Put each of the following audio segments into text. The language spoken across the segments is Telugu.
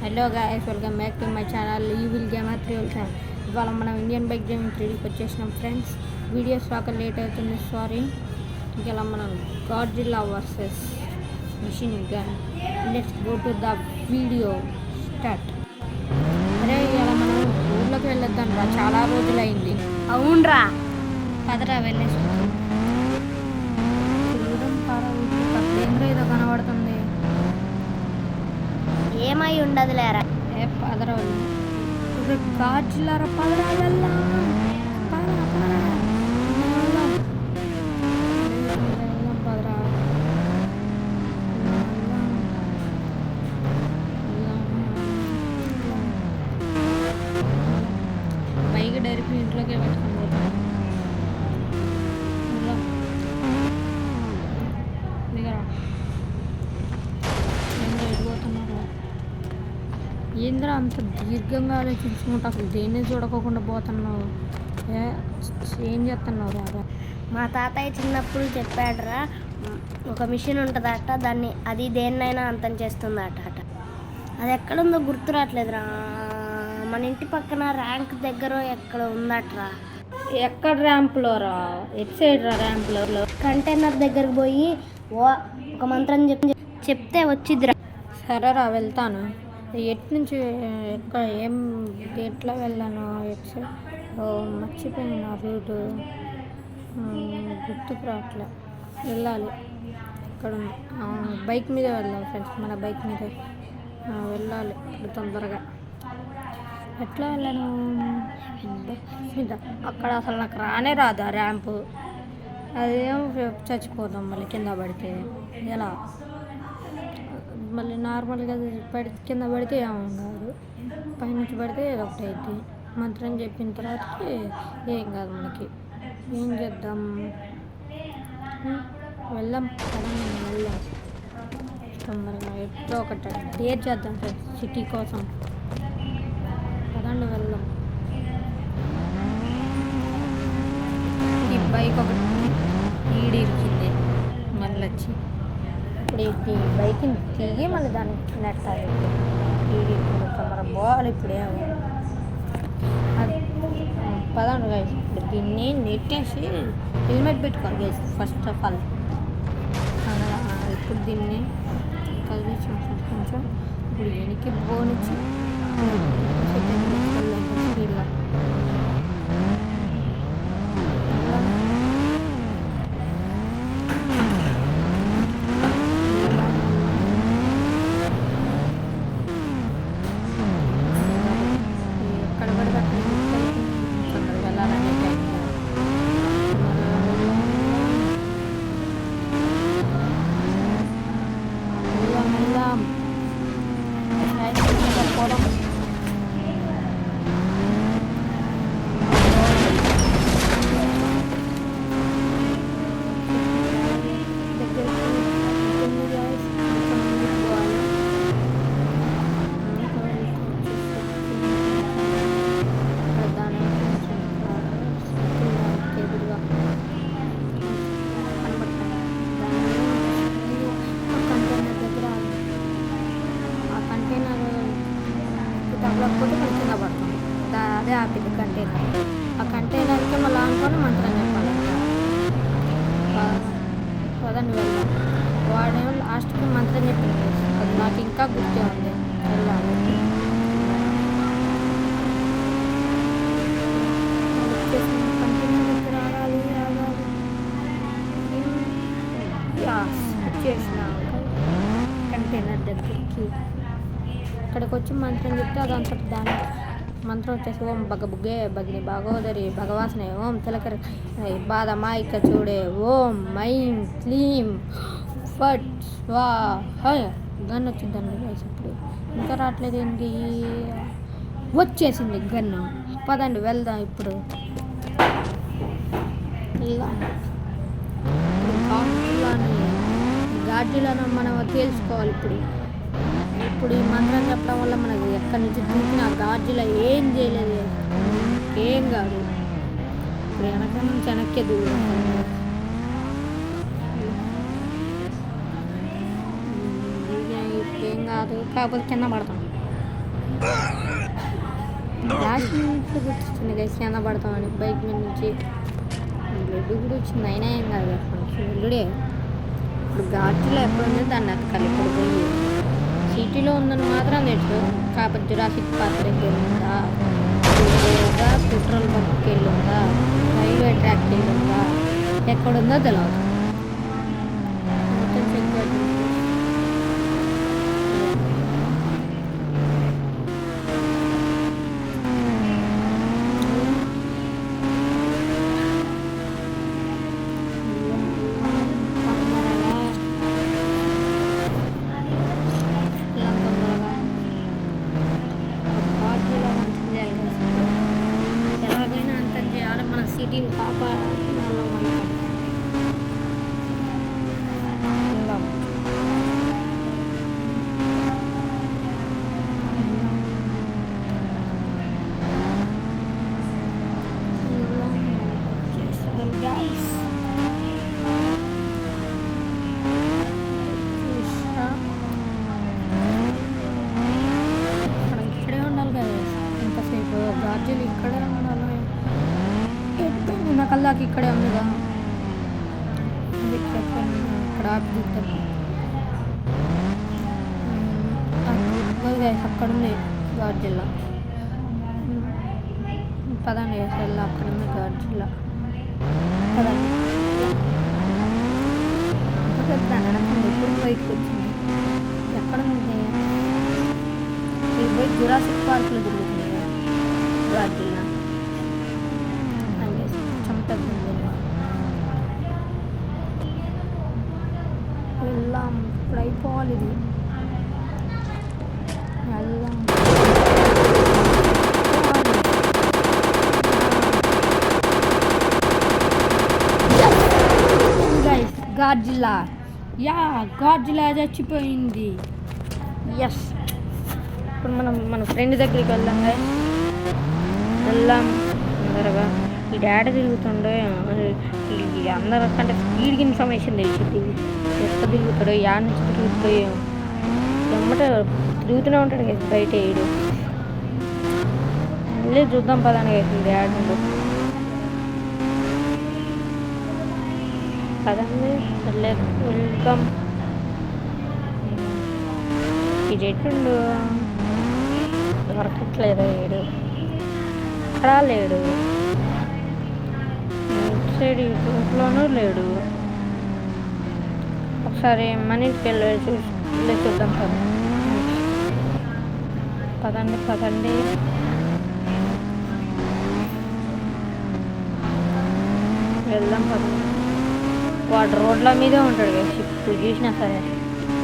Hello guys, welcome back to my channel evil gamer 3 ఇవాళ మనం ఇండియన్ బైక్ గేమింగ్ 3Dకి వచ్చేసినాం ఫ్రెండ్స్. వీడియోస్ రాక లేట్ అవుతుంది, సారీ. ఇలా మనం Godzilla versus mission gun. Let's go to the video start. అరే ఇలా మనం ఊళ్ళోకి వెళ్ళొద్దాం రా, చాలా రోజులైంది. అవునరా, పదరా వెళ్ళేసి చూడడం పారా. ఏంద్ర ఏదో కనబడుతుంది. ఏమై ఉండదులేరా. ఏ పదరా గాడ్జిల్లా, పదరా వెళ్దాం. పదరా బైక్ డైరెక్ట్ ఇంట్లోకే పెట్టుకుని పోతాం. ఏంద్ర అంత దీర్ఘంగా ఆలోచించుకుంటా, అసలు దేన్ని చూడకోకుండా పోతున్నావు. ఏం చేస్తున్నావు రాగా? మా తాతయ్య చిన్నప్పుడు చెప్పాడరా, ఒక మిషన్ ఉంటుందట, అది దేన్నైనా అంతం చేస్తుందట. అది ఎక్కడుందో గుర్తు రావట్లేదురా. మన ఇంటి పక్కన ర్యాంక్ దగ్గర ఎక్కడ ఉందట్రా. ఎక్కడ ర్యాంప్లో రా? ఎట్ సైడ్ రా ర్యాంప్లో? కంటైనర్ దగ్గరకు పోయి ఒక మంత్రం చెప్తే వచ్చిద్దిరా. సరేరా వెళ్తాను. ఎటు నుంచి ఎట్లా వెళ్ళాను? ఎట్ సైడ్ మర్చిపోయిన రూటు గుర్తుకు రావట్లే. వెళ్ళాలి. ఇక్కడ బైక్ మీద వెళ్దాం ఫ్రెండ్స్, మన బైక్ మీద వెళ్ళాలి ఇప్పుడు తొందరగా. ఎట్లా వెళ్ళాను? అక్కడ అసలు నాకు రానే రాదు ఆ ర్యాంపు. అదేమో చచ్చిపోతాం మళ్ళీ కింద పడితే. ఎలా మళ్ళీ నార్మల్గా కింద పడితే ఏమో కాదు, పైనుంచి పడితే ఏదో ఒకటి అయింది. మంత్రం చెప్పిన తర్వాతకి ఏం కాదు మనకి. ఏం చేద్దాం? వెళ్దాం వెళ్దాం తొందరగా. ఎట్టో ఒకటి డేర్ చేద్దాం సిటీ కోసం. పదండి వెళ్దాం. ఈ బైక్ ఒకటి ఈడిరిచింది మళ్ళీ వచ్చి. ఇప్పుడు ఈ బైక్ని తిరిగి మళ్ళీ దానికి నెట్టాలి. ఈడిరిచింది తొందర పోవాలి. ఇప్పుడేమో అది పదండి గైస్. ఇప్పుడు దీన్ని నెట్టేసి హెల్మెట్ పెట్టుకోవాలి గైస్ ఫస్ట్ ఆఫ్ ఆల్. ఇప్పుడు దీన్ని కలిసి కొంచెం ఇప్పుడు వెనక్కి పోనిచ్చి స్పీడ్గా తగ్గకపోతే మనం కింద పడతాం. అదే ఆపింది కంటైనర్. ఆ కంటైనర్కి మళ్ళీ అనుకొని మంత్రం చెప్పాలి. పదండి వెళ్దాం. వాడేమో లాస్ట్కి మంత్రం చెప్పింది, అది నాకు ఇంకా గుర్తే ఉంది. వెళ్ళాలి. కంటైనర్ దగ్గర ఆగాలి. వచ్చేసిన కంటైనర్ దగ్గరికి. ఇక్కడికి వచ్చి మంత్రం చెప్తే అదంతా దాని మంత్రం వచ్చేసి ఓం బగబుగే భగిని భాగోదరి భగవాసనే ఓం తిలకర బాధమాయిక చూడే ఓం మైం క్లీం ఫట్ స్వాహ. గన్ వచ్చిందండి గైస్. ఇప్పుడు ఇంకా రావట్లేదు ఏంటి? వచ్చేసింది గన్ను. పదండి వెళ్దాం. ఇప్పుడు గాడ్జిల్లాను మనం తెలుసుకోవాలి. ఇప్పుడు ఈ మంత్రం చెప్పడం వల్ల మనకు ఎక్కడి నుంచి దూకిన గాడ్జిల్లా ఏం చేయలేదు, ఏం కాదు. ఇప్పుడు వెనక నుంచి వెనక్కే దూరం. ఏం కాదు, కాకపోతే కింద పడతాం. లాస్ట్ నుంచి గుర్తొస్తుంది గైస్ కింద పడతామని బైక్ మీద నుంచి బ్లడ్ కూడా వచ్చింది అయినా ఏం కాదు బ్లడే. ఇప్పుడు ఘాట్లో ఎక్కడ ఉంది దాన్ని ఎతకాలి. ఇప్పుడు పోయి సిటీలో ఉందని మాత్రం తెలుసు. కాకపోతే జురాసిక్ పార్క్ దగ్గర ఉందా, లేదా పెట్రోల్ బంక్కి వెళ్ళిందా, రైల్వే ట్రాక్కి వెళ్ళిందా, ఎక్కడుందో తెలియదు. మొత్తం చెక్ పెట్టింది. ఎలాగైనా అంతం చేయాలి, మన సిటీని కాపాడాలి. ఇక్కడే ఉండాలి కదా ఇంతసేపు, గార్జీలు ఇక్కడే ఉండాలి. కల్లాకి ఇక్కడే ఉంది కదా, ఇక్కడ ఆపుతారు. అక్కడ ఉంది గార్జిల్లా. పదండి అసలు అక్కడ ఉంది గార్జిల్లా. పదండి ఎప్పుడు బయటకు వచ్చింది, ఎక్కడ ఉంది? ఈ బైక్ జురాసిక్ పార్క్లో తిరుగుతుంది కదా గార్జిల్లా. వెళ్దాం, ఇప్పుడు అయిపోవాలి ఇది. వెళ్దాం గార్జిల్లా. యా గార్జిల్లా చచ్చిపోయింది. ఎస్, ఇప్పుడు మనం మన ఫ్రెండ్ దగ్గరికి వెళ్దాం. వెళ్దాం తొందరగా. ఈ డాడీ తిరుగుతుండే అందరికంటే స్పీడ్కి ఇన్ఫర్మేషన్ తెలిసింది. ఎక్కడ తిరుగుతాడో, యాడ్ నుంచి తిరుగుతాయో ఎమ్మట తిరుగుతూనే ఉంటాడు కదా బయట. ఏడు మళ్ళీ చూద్దాం పదానికి అవుతుంది డాడీ నుండి. పదండి వెల్కమ్. ఇది ఎట్టుండు దొరకట్లేదు, ఏడు అక్కడ లేడు, సైడ్ ఇంట్లోనూ లేడు. ఒకసారి మన ఇంటికి వెళ్ళి చూద్దాం కదా. పదండి పదండి. వెళ్దాం పదండి. వాడు రోడ్ల మీదే ఉంటాడు కదా ఇప్పుడు చూసినా సరే.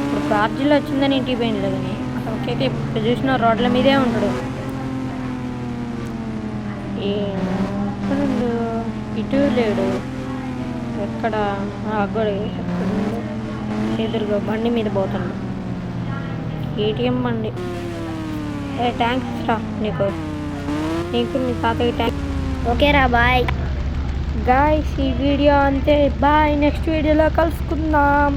ఇప్పుడు గార్జిల్లా వచ్చిందని ఇంటికి పోయింది కానీ అసలుకైతే ఇప్పుడు చూసినా రోడ్ల మీదే ఉంటాడు. ఎక్కడుండు, ఇటు లేడు, ఎక్కడ అగ్గడు ఎదురుగా బండి మీద పోతాడు. ఏటీఎం బండి. థ్యాంక్స్ రా, నీకు మీ తాతయ్య థ్యాంక్స్. ఓకేరా, బాయ్ గాయ్స్. ఈ వీడియో అంతే, బాయ్. నెక్స్ట్ వీడియోలో కలుసుకుందాం.